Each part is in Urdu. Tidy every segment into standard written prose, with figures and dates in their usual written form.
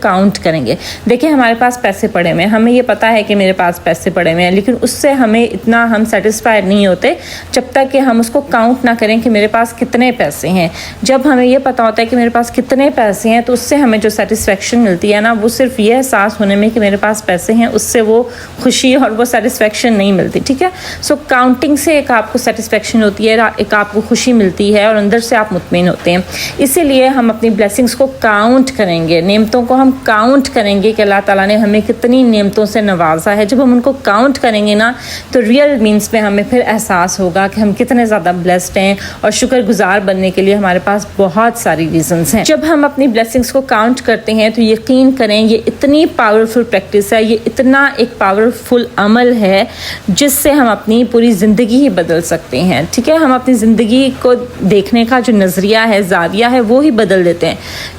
کاؤنٹ کریں گے. دیکھیں ہمارے پاس پیسے پڑے ہوئے ہیں، ہمیں یہ پتہ ہے کہ میرے پاس پیسے پڑے ہوئے ہیں، لیکن اس سے ہمیں اتنا ہم سیٹسفائڈ نہیں ہوتے جب تک کہ ہم اس کو کاؤنٹ نہ کریں کہ میرے پاس کتنے پیسے ہیں. جب ہمیں یہ پتہ ہوتا ہے کہ میرے پاس کتنے پیسے ہیں تو اس سے ہمیں جو سیٹسفیکشن ملتی ہے نا، وہ صرف یہ احساس ہونے میں کہ میرے پاس پیسے ہیں، اس سے وہ خوشی اور وہ سیٹسفیکشن نہیں ملتی. ٹھیک ہے، سو کاؤنٹنگ سے ایک آپ کو سیٹسفیکشن ہوتی ہے، ایک آپ کو خوشی ملتی ہے اور اندر سے آپ مطمئن ہوتے ہیں. اسی لیے ہم اپنی بلیسنگس کو کاؤنٹ کریں گے، نعمتوں کو ہم کاؤنٹ کریں گے کہ اللہ تعالیٰ نے ہمیں کتنی نعمتوں سے نوازا ہے. جب ہم ان کو کاؤنٹ کریں گے نا تو ریئل مینس میں ہمیں پھر احساس ہوگا کہ ہم کتنے زیادہ بلیسڈ ہیں، اور شکر گزار بننے کے لیے ہمارے پاس بہت ساری ریزنز ہیں. جب ہم اپنی بلیسنگس کو کاؤنٹ کرتے ہیں تو یقین کریں یہ اتنی پاورفل پریکٹس ہے، یہ اتنا ایک پاورفل عمل ہے جس سے ہم اپنی پوری زندگی ہی بدل سکتے ہیں. ٹھیک ہے، ہم اپنی زندگی کو دیکھنے کا جو نظریہ ہے، زاویہ ہے، وہ ہی بدل دیتے ہیں،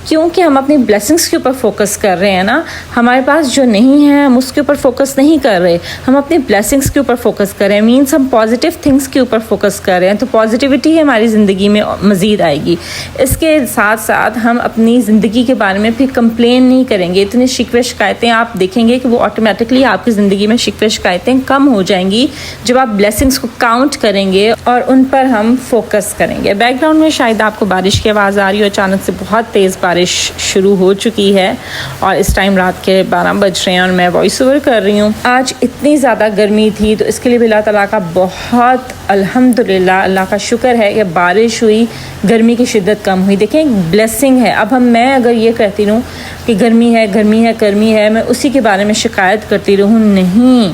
کیونکہ ہم اپنی بلیسنگس کے اوپر فوکس کر رہے ہیں نا. ہمارے پاس جو نہیں ہے ہم اس کے اوپر فوکس نہیں کر رہے، ہم اپنی بلیسنگس کے اوپر فوکس کر رہے ہیں. مینس ہم پازیٹیو تھنگس کے اوپر فوکس کر رہے ہیں، تو پازیٹیوٹی ہماری زندگی میں مزید آئے گی. اس کے ساتھ ساتھ ہم اپنی زندگی کے بارے میں پھر کمپلین نہیں کریں گے. اتنی شکوے شکایتیں آپ دیکھیں گے کہ وہ آٹومیٹکلی آپ کی زندگی میں شکوے شکایتیں کم ہو جائیں گی جب آپ بلیسنگس کو کاؤنٹ کریں گے اور ان پر ہم فوکس کریں گے. بیک گراؤنڈ میں شاید آپ کو بارش کی آواز آ رہی ہو، اچانک سے بہت تیز بارش شروع ہو چکی ہے اور اس ٹائم رات کے 12 بج رہے ہیں اور میں وائس اوور کر رہی ہوں. آج اتنی زیادہ گرمی تھی تو اس کے لیے بھی اللہ تعالیٰ کا بہت الحمدللہ اللہ کا شکر ہے کہ بارش ہوئی، گرمی کی شدت کم ہوئی. دیکھیں بلیسنگ ہے. اب میں اگر یہ کہتی رہوں کہ گرمی ہے گرمی ہے گرمی ہے، میں اسی کے بارے میں شکایت کرتی رہوں، نہیں،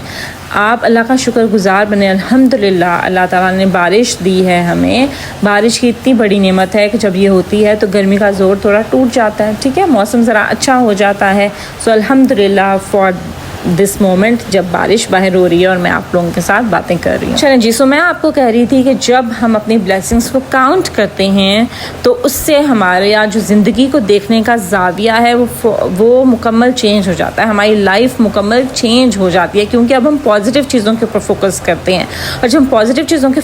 آپ اللہ کا شکر گزار بنے. الحمدللہ اللہ تعالیٰ نے بارش دی ہے ہمیں. بارش کی اتنی بڑی نعمت ہے کہ جب یہ ہوتی ہے تو گرمی کا زور تھوڑا ٹوٹ جاتا ہے. ٹھیک ہے، موسم ذرا اچھا ہو جاتا ہے. سو الحمدللہ فار دس مومنٹ جب بارش باہر ہو رہی ہے اور میں آپ لوگوں کے ساتھ باتیں کر رہی ہوں. چلیں جی، سو میں آپ کو کہہ رہی تھی کہ جب ہم اپنی بلیسنگس کو کاؤنٹ کرتے ہیں تو اس سے ہمارے یہاں جو زندگی کو دیکھنے کا زاویہ ہے وہ مکمل چینج ہو جاتا ہے. ہماری لائف مکمل چینج ہو جاتی ہے کیونکہ اب ہم پازیٹیو چیزوں کے اوپر فوکس کرتے ہیں، اور جب ہم پازیٹیو چیزوں کے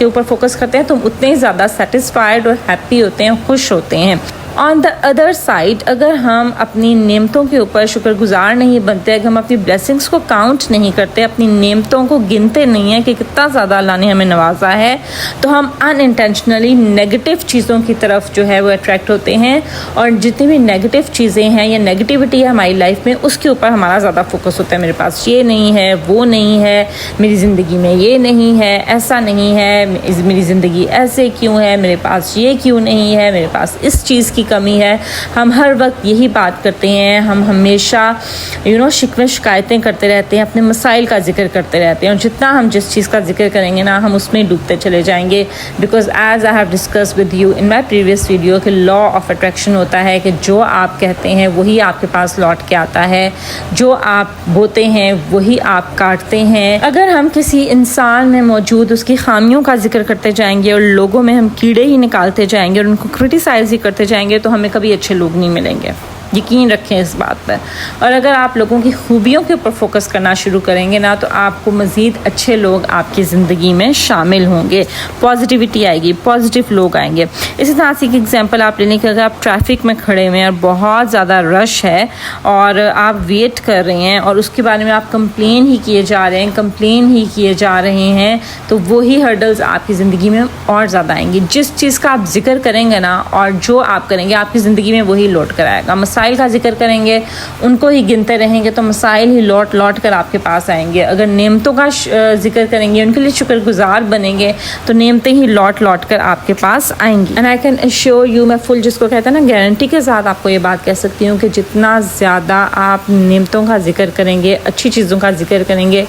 اوپر فوکس کرتے ہیں تو ہم اتنے زیادہ سیٹسفائڈ اور ہیپی ہوتے ہیں، خوش ہوتے ہیں. آن دا ادر سائڈ اگر ہم اپنی نعمتوں کے اوپر شکر گزار نہیں بنتے، اگر ہم اپنی بلیسنگس کو کاؤنٹ نہیں کرتے، اپنی نعمتوں کو گنتے نہیں ہیں کہ کتنا زیادہ اللہ نے ہمیں نوازا ہے، تو ہم ان انٹینشنلی نیگیٹو چیزوں کی طرف جو ہے وہ اٹریکٹ ہوتے ہیں، اور جتنی بھی نیگیٹو چیزیں ہیں یا نیگیٹیوٹی ہے ہماری لائف میں اس کے اوپر ہمارا زیادہ فوکس ہوتا ہے. میرے پاس یہ نہیں ہے، وہ نہیں ہے، میری زندگی میں یہ نہیں ہے، ایسا نہیں ہے، میری زندگی ایسے کیوں ہے، میرے پاس یہ کیوں نہیں ہے، میرے پاس اس چیز کی کمی ہے. ہم ہر وقت یہی بات کرتے ہیں، ہم ہمیشہ شکوے شکایتیں کرتے رہتے ہیں، اپنے مسائل کا ذکر کرتے رہتے ہیں، اور جتنا ہم جس چیز کا ذکر کریں گے نا ہم اس میں ڈوبتے چلے جائیں گے. Because as I have discuss with you in my previous video کہ لا آف اٹریکشن ہوتا ہے کہ جو آپ کہتے ہیں وہی آپ کے پاس لوٹ کے آتا ہے، جو آپ بوتے ہیں وہی آپ کاٹتے ہیں. اگر ہم کسی انسان میں موجود اس کی خامیوں کا ذکر کرتے جائیں گے اور لوگوں میں ہم کیڑے ہی نکالتے جائیں گے اور ان کو کرٹیسائز ہی کرتے جائیں گے تو ہمیں کبھی اچھے لوگ نہیں ملیں گے. یقین رکھیں اس بات پر. اور اگر آپ لوگوں کی خوبیوں کے اوپر فوکس کرنا شروع کریں گے نا تو آپ کو مزید اچھے لوگ آپ کی زندگی میں شامل ہوں گے، پازیٹیوٹی آئے گی، پازیٹیو لوگ آئیں گے. اسی طرح سے ایک ایگزامپل آپ لے لیں کہ اگر آپ ٹریفک میں کھڑے ہوئے ہیں اور بہت زیادہ رش ہے اور آپ ویٹ کر رہے ہیں اور اس کے بارے میں آپ کمپلین ہی کیے جا رہے ہیں تو وہی ہرڈلز آپ کی زندگی میں اور زیادہ آئیں گی. جس چیز کا آپ ذکر کریں گے نا اور جو آپ کریں گے آپ کی زندگی میں وہی لوٹ کر آئے گا. مسائل کا ذکر کریں گے، ان کو ہی گنتے رہیں گے تو مسائل ہی لوٹ کر آپ کے پاس آئیں گے. اگر نعمتوں کا ذکر کریں گے، ان کے لیے شکر گزار بنیں گے تو نعمتیں ہی لوٹ کر آپ کے پاس آئیں گی. And I can assure you, میں فل جس کو کہتے ہیں نا گارنٹی کے ساتھ آپ کو یہ بات کہہ سکتی ہوں کہ جتنا زیادہ آپ نعمتوں کا ذکر کریں گے، اچھی چیزوں کا ذکر کریں گے،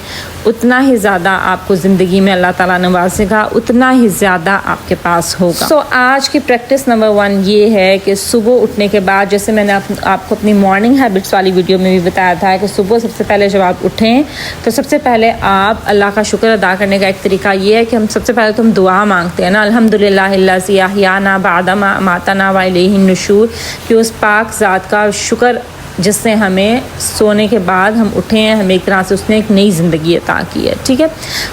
اتنا ہی زیادہ آپ کو زندگی میں اللہ تعالیٰ نوازے گا، اتنا ہی زیادہ آپ کے پاس ہوگا. سو آج کی پریکٹس نمبر 1 یہ ہے کہ صبح اٹھنے کے بعد، جیسے میں نے آپ کو اپنی مارننگ ہیبٹس والی ویڈیو میں بھی بتایا تھا کہ صبح سب سے پہلے جب آپ اٹھیں تو سب سے پہلے آپ اللہ کا شکر ادا کرنے کا ایک طریقہ یہ ہے کہ ہم سب سے پہلے تو ہم دعا مانگتے ہیں نا، الحمدللہ الذی احیانا بعد ما اماتنا والیہ النشور، کہ اس پاک ذات کا شکر جس سے ہمیں سونے کے بعد ہم اٹھے ہیں, ہمیں ایک طرح سے اس نے ایک نئی زندگی عطا کی ہے. ٹھیک ہے,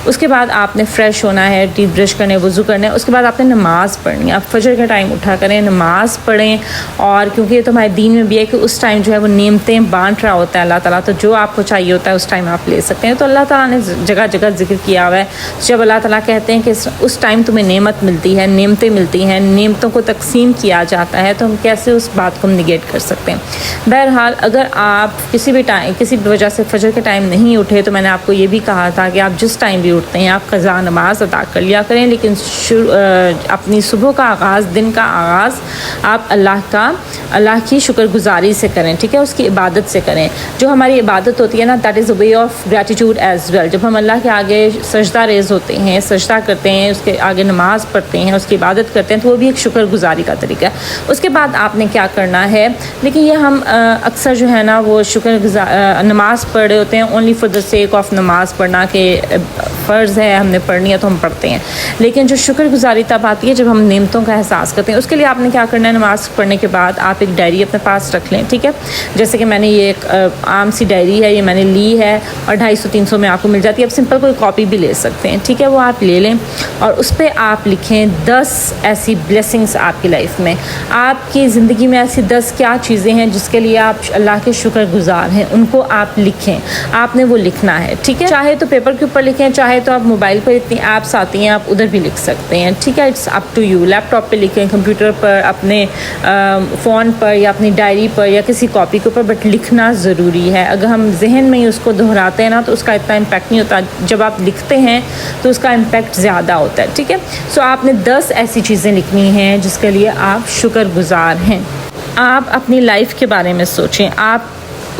اس کے بعد آپ نے فریش ہونا ہے, ٹیتھ برش کرنے, وضو کرنا ہے. اس کے بعد آپ نے نماز پڑھنی ہے. آپ فجر کے ٹائم اٹھا کریں, نماز پڑھیں. اور کیونکہ یہ تو ہمارے دین میں بھی ہے کہ اس ٹائم جو ہے وہ نعمتیں بانٹ رہا ہوتا ہے اللہ تعالیٰ, تو جو آپ کو چاہیے ہوتا ہے اس ٹائم آپ لے سکتے ہیں. تو اللہ تعالیٰ نے جگہ جگہ ذکر کیا ہوا ہے جب اللہ تعالیٰ کہتے ہیں کہ اس ٹائم تمہیں نعمت ملتی ہے, نعمتیں ملتی ہیں, نعمتوں کو تقسیم کیا جاتا ہے, تو ہم کیسے اس بات کو نگیٹ کر سکتے ہیں. بہرحال اگر آپ کسی بھی وجہ سے فجر کے ٹائم نہیں اٹھے, تو میں نے آپ کو یہ بھی کہا تھا کہ آپ جس ٹائم بھی اٹھتے ہیں آپ قضا نماز ادا کر لیا کریں, لیکن اپنی صبح کا آغاز, دن کا آغاز آپ اللہ کی شکر گزاری سے کریں. ٹھیک ہے, اس کی عبادت سے کریں. جو ہماری عبادت ہوتی ہے نا, that is a way of gratitude as well. جب ہم اللہ کے آگے سجدہ ریز ہوتے ہیں, سجدہ کرتے ہیں, اس کے آگے نماز پڑھتے ہیں, اس کی عبادت کرتے ہیں, تو وہ بھی ایک شکر گزاری کا طریقہ ہے. اس کے بعد آپ نے کیا کرنا ہے, لیکن یہ ہم اکثر جو ہے نا وہ نماز پڑھ رہے ہوتے ہیں only for the sake of نماز پڑھنا, کہ فرض ہے ہم نے پڑھنی ہے تو ہم پڑھتے ہیں. لیکن جو شکر گزاری تب آتی ہے جب ہم نعمتوں کا احساس کرتے ہیں. اس کے لیے آپ نے کیا کرنا ہے, نماز پڑھنے کے بعد آپ ایک ڈائری اپنے پاس رکھ لیں. ٹھیک ہے, جیسے کہ میں نے یہ ایک عام سی ڈائری ہے, یہ میں نے لی ہے اور 250-300 میں آپ کو مل جاتی ہے. اب سمپل کوئی کاپی بھی لے سکتے ہیں. ٹھیک ہے, وہ آپ لے لیں اور اس پہ آپ لکھیں 10 ایسی بلیسنگس آپ کی لائف میں, آپ کی زندگی میں ایسی 10 کیا چیزیں ہیں جس کے لیے آپ اللہ کے شکر گزار ہیں, ان کو آپ لکھیں. آپ نے وہ لکھنا ہے. ٹھیک ہے, چاہے تو پیپر کے اوپر لکھیں, چاہے تو آپ موبائل پر اتنی ایپس آتی ہیں آپ ادھر بھی لکھ سکتے ہیں. ٹھیک ہے, it's up to you. Laptop پہ لکھیں, کمپیوٹر پر, اپنے فون پر, یا اپنی ڈائری پر, یا کسی کاپی کے اوپر, بٹ لکھنا ضروری ہے. اگر ہم ذہن میں ہی اس کو دہراتے ہیں نا تو اس کا اتنا امپیکٹ نہیں ہوتا. جب آپ لکھتے ہیں تو اس کا امپیکٹ زیادہ ہوتا ہے. ٹھیک ہے, سو آپ نے 10 ایسی چیزیں لکھنی ہیں جس کے لیے آپ شکر گزار ہیں. آپ اپنی لائف کے بارے میں سوچیں, آپ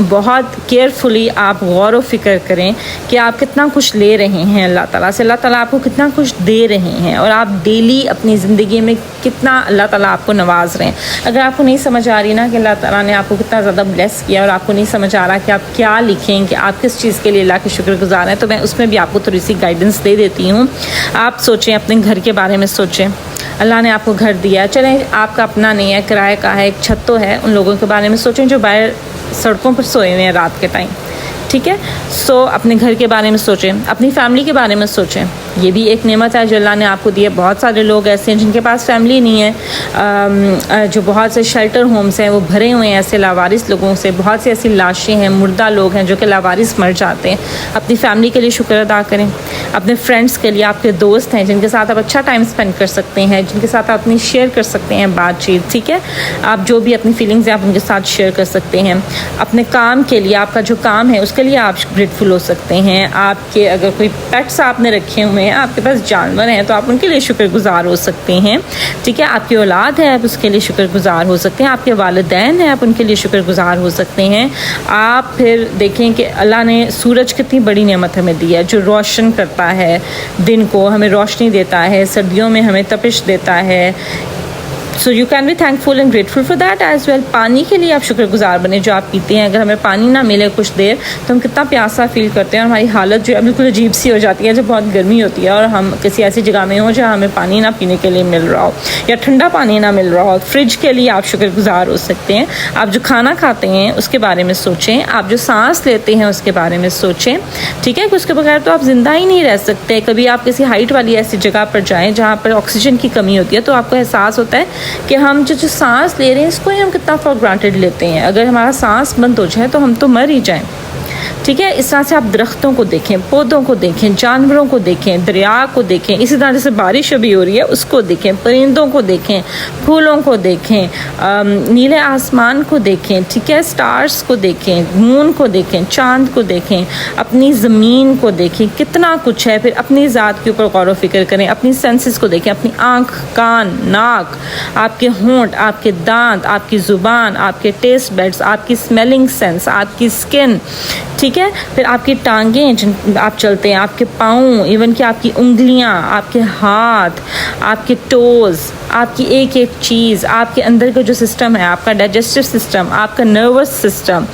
بہت کیئرفلی آپ غور و فکر کریں کہ آپ کتنا کچھ لے رہے ہیں اللہ تعالیٰ سے, اللہ تعالیٰ آپ کو کتنا کچھ دے رہے ہیں, اور آپ ڈیلی اپنی زندگی میں کتنا اللہ تعالیٰ آپ کو نواز رہے ہیں. اگر آپ کو نہیں سمجھ آ رہی نا کہ اللہ تعالیٰ نے آپ کو کتنا زیادہ بلیس کیا, اور آپ کو نہیں سمجھ آ رہا کہ آپ کیا لکھیں, کہ آپ کس چیز کے لیے اللہ کے شکر گزار ہیں, تو میں اس میں بھی آپ کو تھوڑی سی گائیڈنس دے دیتی ہوں. آپ سوچیں, اپنے گھر کے بارے میں سوچیں. اللہ نے آپ کو گھر دیا ہے, چلیں آپ کا اپنا نہیں ہے, کرائے کا ہے, ایک چھت تو ہے. ان لوگوں کے بارے میں سوچیں جو باہر سڑکوں پر سوئے ہوئے ہیں رات کے ٹائم. ٹھیک ہے, سو اپنے گھر کے بارے میں سوچیں, اپنی فیملی کے بارے میں سوچیں. یہ بھی ایک نعمت ہے جو اللہ نے آپ کو دی ہے. بہت سارے لوگ ایسے ہیں جن کے پاس فیملی نہیں ہے, جو بہت سے شیلٹر ہومز ہیں وہ بھرے ہوئے ہیں ایسے لاوارث لوگوں سے. بہت سی ایسی لاشیں ہیں, مردہ لوگ ہیں جو کہ لاوارث مر جاتے ہیں. اپنی فیملی کے لیے شکر ادا کریں. اپنے فرینڈس کے لیے, آپ کے دوست ہیں جن کے ساتھ آپ اچھا ٹائم اسپینڈ کر سکتے ہیں, جن کے ساتھ آپ اپنی شیئر کر سکتے ہیں بات چیت. ٹھیک ہے, آپ جو بھی اپنی فیلنگز ہیں آپ ان کے ساتھ شیئر کر سکتے ہیں. اپنے کام کے لیے, آپ کا جو کام ہے اس کے لیے آپ گریٹفل ہو سکتے ہیں. آپ کے اگر کوئی پیٹس آپ نے رکھے ہوئے ہیں, آپ کے پاس جانور ہیں, تو آپ ان کے لیے شکر گزار ہو سکتے ہیں. ٹھیک ہے, آپ کی اولاد ہے, آپ اس کے لیے شکر گزار ہو سکتے ہیں. آپ کے والدین ہیں, آپ ان کے لیے شکر گزار ہو سکتے ہیں. آپ پھر دیکھیں کہ اللہ نے سورج کتنی بڑی نعمت ہمیں دی ہے, جو روشن کرتا ہے دن کو, ہمیں روشنی دیتا ہے, سردیوں میں ہمیں تپش دیتا ہے. So you can be thankful and grateful for that as well. پانی کے لیے آپ شکر گزار بنیں جو آپ پیتے ہیں. اگر ہمیں پانی نہ ملے کچھ دیر تو ہم کتنا پیاسا فیل کرتے ہیں, اور ہماری حالت جو ہے بالکل عجیب سی ہو جاتی ہے جب بہت گرمی ہوتی ہے اور ہم کسی ایسی جگہ میں ہوں جہاں ہمیں پانی نہ پینے کے لیے مل رہا ہو, یا ٹھنڈا پانی نہ مل رہا ہو. فریج کے لیے آپ شکر گزار ہو سکتے ہیں. آپ جو کھانا کھاتے ہیں اس کے بارے میں سوچیں. آپ جو سانس لیتے ہیں اس کے بارے میں سوچیں. ٹھیک ہے, کہ اس کے بغیر تو آپ زندہ ہی نہیں رہ سکتے. کبھی آپ کسی ہائٹ والی ایسی جگہ پر جائیں جہاں پر آکسیجن کی کمی ہوتی ہے, تو آپ کو احساس ہوتا ہے کہ ہم جو سانس لے رہے ہیں اس کو ہی ہم کتنا فار گرانٹیڈ لیتے ہیں. اگر ہمارا سانس بند ہو جائے تو ہم تو مر ہی جائیں. ٹھیک ہے, اس طرح سے آپ درختوں کو دیکھیں, پودوں کو دیکھیں, جانوروں کو دیکھیں, دریا کو دیکھیں. اسی طرح جیسے بارش ابھی ہو رہی ہے اس کو دیکھیں, پرندوں کو دیکھیں, پھولوں کو دیکھیں, نیلے آسمان کو دیکھیں. ٹھیک ہے, سٹارز کو دیکھیں, مون کو دیکھیں, چاند کو دیکھیں, اپنی زمین کو دیکھیں. کتنا کچھ ہے. پھر اپنی ذات کے اوپر غور و فکر کریں, اپنی سینسز کو دیکھیں, اپنی آنکھ, کان, ناک, آپ کے ہونٹ, آپ کے دانت, آپ کی زبان, آپ کے ٹیسٹ بیڈز, آپ کی اسمیلنگ سینس, آپ کی اسکن. ٹھیک ہے. پھر آپ کی ٹانگیں جن آپ چلتے ہیں, آپ کے پاؤں, ایون کہ آپ کی انگلیاں, آپ کے ہاتھ, آپ کے ٹوز, آپ کی ایک ایک چیز, آپ کے اندر کا جو سسٹم ہے, آپ کا ڈائجسٹو سسٹم, آپ کا نروس سسٹم,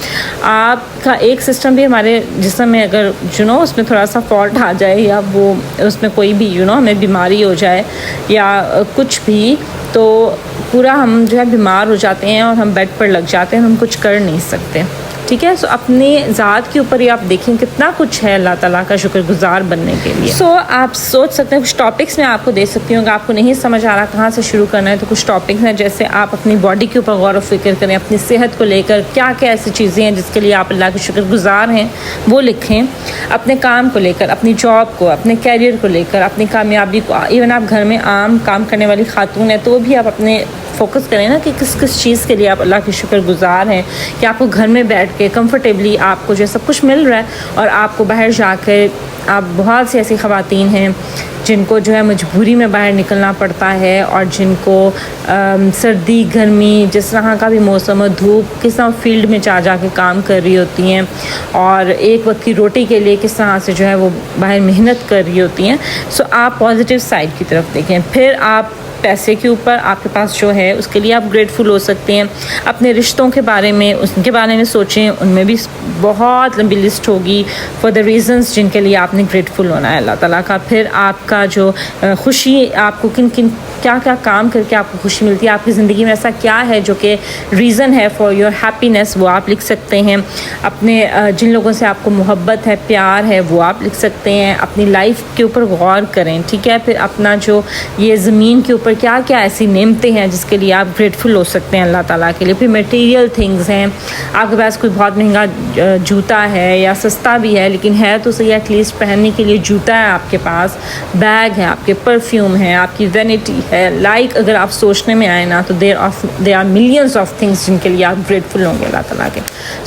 آپ کا ایک سسٹم بھی ہمارے جسم میں اگر اس میں تھوڑا سا فالٹ آ جائے یا وہ اس میں کوئی بھی ہمیں بیماری ہو جائے یا کچھ بھی, تو پورا ہم جو ہے بیمار ہو جاتے ہیں اور ہم بیڈ پر لگ جاتے ہیں, ہم کچھ کر نہیں سکتے. ٹھیک ہے. سو اپنی ذات کے اوپر ہی آپ دیکھیں کتنا کچھ ہے اللہ تعالیٰ کا شکر گزار بننے کے لیے. سو آپ سوچ سکتے ہیں, کچھ ٹاپکس میں آپ کو دے سکتی ہوں کہ آپ کو نہیں سمجھ آ رہا کہاں سے شروع کرنا ہے, تو کچھ ٹاپکس ہیں جیسے آپ اپنی باڈی کے اوپر غور و فکر کریں, اپنی صحت کو لے کر کیا کیا ایسی چیزیں ہیں جس کے لیے آپ اللہ کے شکر گزار ہیں وہ لکھیں. اپنے کام کو لے کر, اپنی جاب کو, اپنے کیریئر کو لے کر, اپنی کامیابی کو, ایون آپ گھر میں عام کام کرنے والی خاتون ہیں تو بھی آپ اپنے فوکس کریں نا کہ کس کس چیز کے لیے آپ اللہ کے شکر گزار ہیں, کہ آپ کو گھر میں بیٹھ کے کمفرٹیبلی آپ کو جو سب کچھ مل رہا ہے, اور آپ کو باہر جا کے آپ بہت سی ایسی خواتین ہیں جن کو جو ہے مجبوری میں باہر نکلنا پڑتا ہے, اور جن کو سردی گرمی جس طرح کا بھی موسم ہو, دھوپ کس طرح فیلڈ میں جا کے کام کر رہی ہوتی ہیں, اور ایک وقت کی روٹی کے لیے کس طرح سے جو ہے وہ باہر محنت کر رہی ہوتی ہیں. سو آپ پازیٹیو سائڈ کی طرف دیکھیں. پھر آپ پیسے کے اوپر آپ کے پاس جو ہے اس کے لیے آپ گریٹفل ہو سکتے ہیں. اپنے رشتوں کے بارے میں, اس کے بارے میں سوچیں, ان میں بھی بہت لمبی لسٹ ہوگی فار دا ریزنس جن کے لیے آپ نے گریٹفل ہونا ہے اللہ تعالیٰ کا. پھر آپ کا جو خوشی, آپ کو کن کن کیا کیا کام کر کے آپ کو خوشی ملتی ہے, آپ کی زندگی میں ایسا کیا ہے جو کہ ریزن ہے فار یور ہیپینس, وہ آپ لکھ سکتے ہیں. اپنے جن لوگوں سے آپ کو محبت ہے, پیار ہے, وہ آپ لکھ سکتے ہیں. اپنی لائف کے اوپر غور کریں. ٹھیک ہے. پھر اپنا جو یہ زمین کے اوپر کیا کیا ایسی نعمتیں ہیں جس کے لیے آپ گریٹفل ہو سکتے ہیں اللہ تعالیٰ کے لیے. پھر میٹیریل تھنگز ہیں, آپ کے پاس کوئی بہت مہنگا جوتا ہے یا سستا بھی ہے لیکن ہے تو صحیح, ایٹ لیسٹ پہننے کے لیے جوتا ہے آپ کے پاس, بیگ ہے آپ کے, پرفیوم ہے, آپ کی وینٹی ہے. لائک اگر آپ سوچنے میں آئے نا تو there are millions of things جن کے لیے آپ گریٹفل ہوں گے اللہ تعالیٰ کے.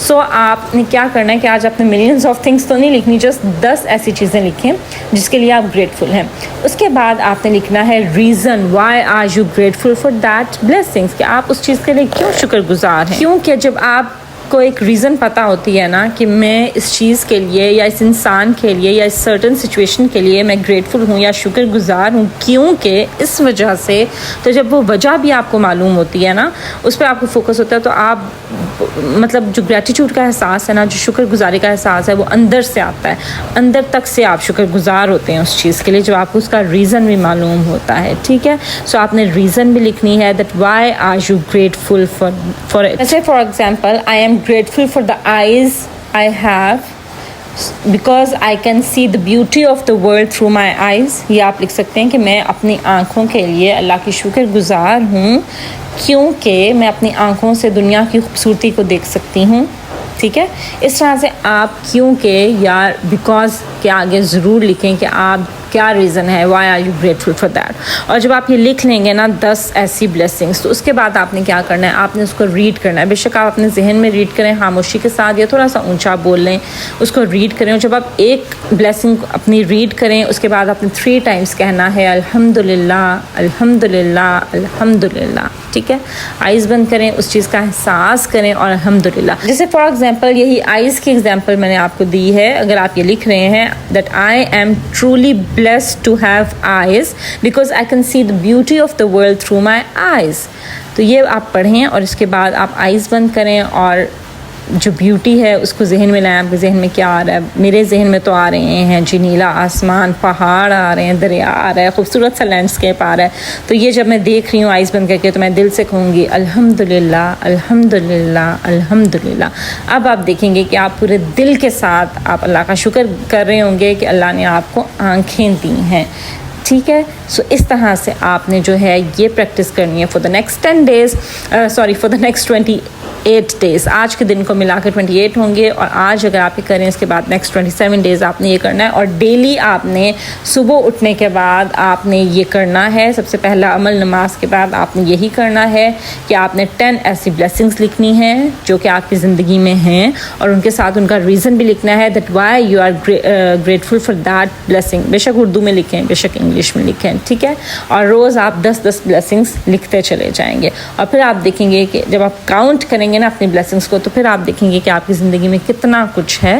سو آپ نے کیا کرنا ہے کہ آج آپ نے ملینس آف تھنگس تو نہیں لکھنی, جسٹ 10 ایسی چیزیں لکھیں جس کے لیے آپ گریٹفل ہیں. اس کے بعد آپ نے لکھنا ہے reason why are you grateful for that blessings, کہ آپ اس چیز کے لیے کیوں شکر گزار ہیں. کیونکہ جب آپ کو ایک ریزن پتہ ہوتی ہے نا کہ میں اس چیز کے لیے یا اس انسان کے لیے یا اس سرٹن سچویشن کے لیے میں گریٹفل ہوں یا شکر گزار ہوں کیونکہ اس وجہ سے, تو جب وہ وجہ بھی آپ کو معلوم ہوتی ہے نا, اس پہ آپ کو فوکس ہوتا ہے, تو آپ مطلب جو گریٹیٹیوڈ کا احساس ہے نا, جو شکر گزاری کا احساس ہے, وہ اندر سے آتا ہے, اندر تک سے آپ شکر گزار ہوتے ہیں اس چیز کے لیے جب آپ کو اس کا ریزن بھی معلوم ہوتا ہے. ٹھیک ہے. سو آپ نے ریزن بھی لکھنی ہے, that why are you grateful for it. جیسے for example, I am grateful for the eyes I have because I can see the beauty of the world through my eyes. یہ آپ لکھ سکتے ہیں کہ میں اپنی آنکھوں کے لیے اللہ کی شکر گزار ہوں کیونکہ میں اپنی آنکھوں سے دنیا کی خوبصورتی کو دیکھ سکتی ہوں. ٹھیک ہے. اس طرح سے آپ کیونکہ یا بیکاز کے آگے ضرور لکھیں کہ آپ کیا ریزن ہے, why are you grateful for that. اور جب آپ یہ لکھ لیں گے نا 10 ایسی بلیسنگس, تو اس کے بعد آپ نے کیا کرنا ہے, آپ نے اس کو ریڈ کرنا ہے. بے شک آپ اپنے ذہن میں ریڈ کریں خاموشی کے ساتھ یا تھوڑا سا اونچا بول لیں, اس کو ریڈ کریں. اور جب آپ ایک بلیسنگ اپنی ریڈ کریں, اس کے بعد آپ نے 3 ٹائمس کہنا ہے الحمدللہ الحمدللہ الحمدللہ. ٹھیک ہے. آئیز بند کریں, اس چیز کا احساس کریں اور الحمدللہ. جیسے فار ایگزامپل یہی آئیز کی ایگزامپل میں نے آپ کو دی ہے. اگر آپ یہ لکھ رہے ہیں that I am truly blessed to have eyes because I can see the beauty of the world through my eyes. تو یہ آپ پڑھیں اور اس کے بعد آپ آئیز بند کریں اور جو بیوٹی ہے اس کو ذہن میں لائیں. آپ کے ذہن میں کیا آ رہا ہے؟ میرے ذہن میں تو آ رہے ہیں جی نیلا آسمان, پہاڑ آ رہے ہیں, دریا آ رہا ہے, خوبصورت سا لینڈسکیپ آ رہا ہے. تو یہ جب میں دیکھ رہی ہوں آئیز بند کر کے تو میں دل سے کہوں گی الحمدللہ الحمدللہ الحمدللہ. اب آپ دیکھیں گے کہ آپ پورے دل کے ساتھ آپ اللہ کا شکر کر رہے ہوں گے کہ اللہ نے آپ کو آنکھیں دی ہیں. ٹھیک ہے. سو اس طرح سے آپ نے جو ہے یہ پریکٹس کرنی ہے for the next 10 days, for the next 28 days. آج کے دن کو ملا کے 28 ہوں گے, اور آج اگر آپ یہ کریں اس کے بعد نیکسٹ 27 days آپ نے یہ کرنا ہے. اور ڈیلی آپ نے صبح اٹھنے کے بعد آپ نے یہ کرنا ہے. سب سے پہلا عمل نماز کے بعد آپ نے یہی کرنا ہے کہ آپ نے 10 ایسی بلیسنگس لکھنی ہیں جو کہ آپ کی زندگی میں ہیں, اور ان کے ساتھ ان کا ریزن بھی لکھنا ہے that why you are grateful for that blessing. بے شک اردو میں لکھیں, بے شک انگلش میں لکھیں. ٹھیک ہے. اور روز آپ 10 بلیسنگس لکھتے چلے جائیں گے, اور پھر آپ دیکھیں گے کہ جب آپ کاؤنٹ کریں گے نا اپنی بلیسنگس کو, تو پھر آپ دیکھیں گے کہ آپ کی زندگی میں کتنا کچھ ہے